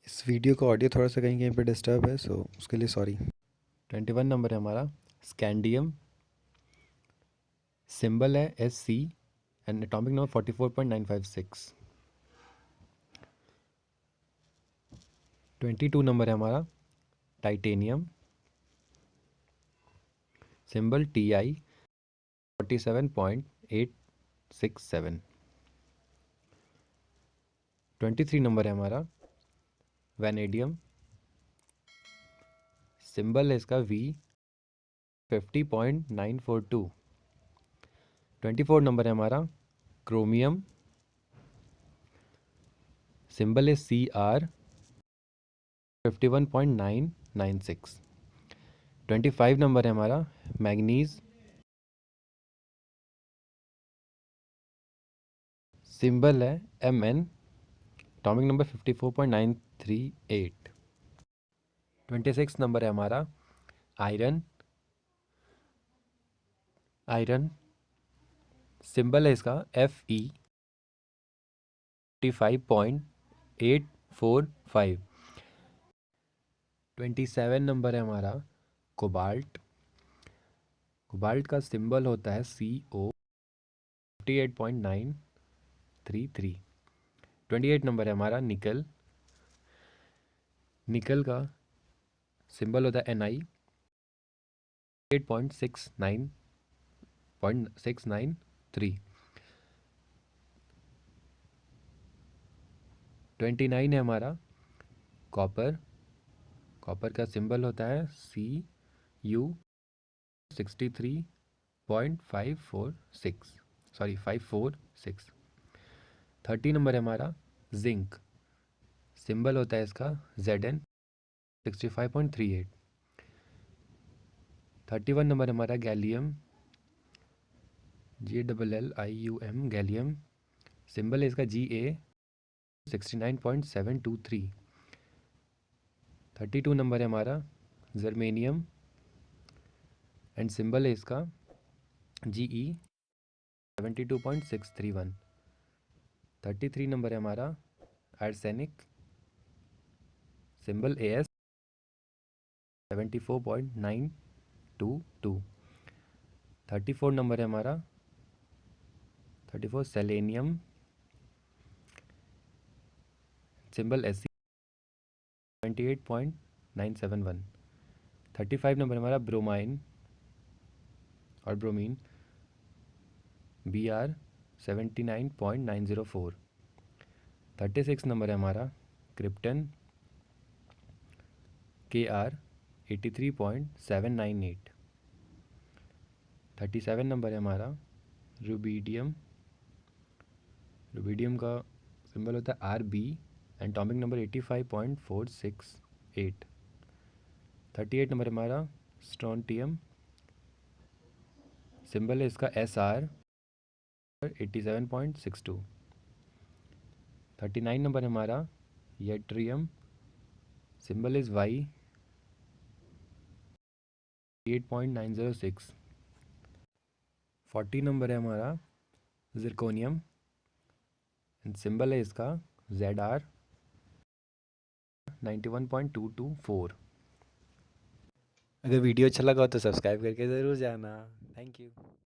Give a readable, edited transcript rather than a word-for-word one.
इस वीडियो का ऑडियो थोड़ा सा कहीं कहीं पे डिस्टर्ब है, सो उसके लिए सॉरी। 21 नंबर है हमारा स्कैंडियम। सिंबल है SC and atomic number 44.956। 22 number है हमारा टाइटेनियम। Symbol TI 47.867। 23 नंबर है हमारा वैनेडियम। सिंबल है इसका V 50.942। 24 नंबर है हमारा क्रोमियम। सिंबल है CR 51.996। 25 नंबर है हमारा मैग्नीज। सिंबल है MN। Atomic number 54.938। 26 नंबर है हमारा आयरन। आयरन सिंबल है इसका FE 55.845। 27 नंबर है हमारा कोबाल्ट। कोबाल्ट का सिंबल होता है CO 58.933। 28 नंबर है हमारा निकल। निकल का सिंबल होता है NI 8.693। 29 है हमारा कॉपर। कॉपर का सिंबल होता है CU 63.546। सॉरी 546। 30 नंबर है हमारा जिंक। सिंबल होता है इसका ZN 65.38। 31 नंबर हमारा गैलियम। GLLIUM gallium. सिंबल है इसका GA 69.723। 32 नंबर है हमारा जर्मेनियम एंड सिंबल है इसका GE 72.631। 33 नंबर है हमारा आर्सेनिक। Symbol AS 74.922। 34 नंबर है हमारा 34 सेलेनियम। Symbol SC 78.971। 35 नंबर हमारा ब्रोमाइन और ब्रोमीन BR 79.904। 36 नंबर है हमारा क्रिप्टन KR 83.798। 37 नंबर है हमारा रुबीडियम। रुबीडियम का सिंबल होता है RB and atomic number 85.468। 38 number हमारा स्ट्रोंटियम। सिंबल है इसका SR 87.62। 39 नंबर हमारा yttrium. Symbol is Y 8.906। 40 number है हमारा जिरकोनियम एंड सिंबल है इसका ZR 91.224। अगर वीडियो अच्छा लगा हो तो सब्सक्राइब करके ज़रूर जाना। Thank you.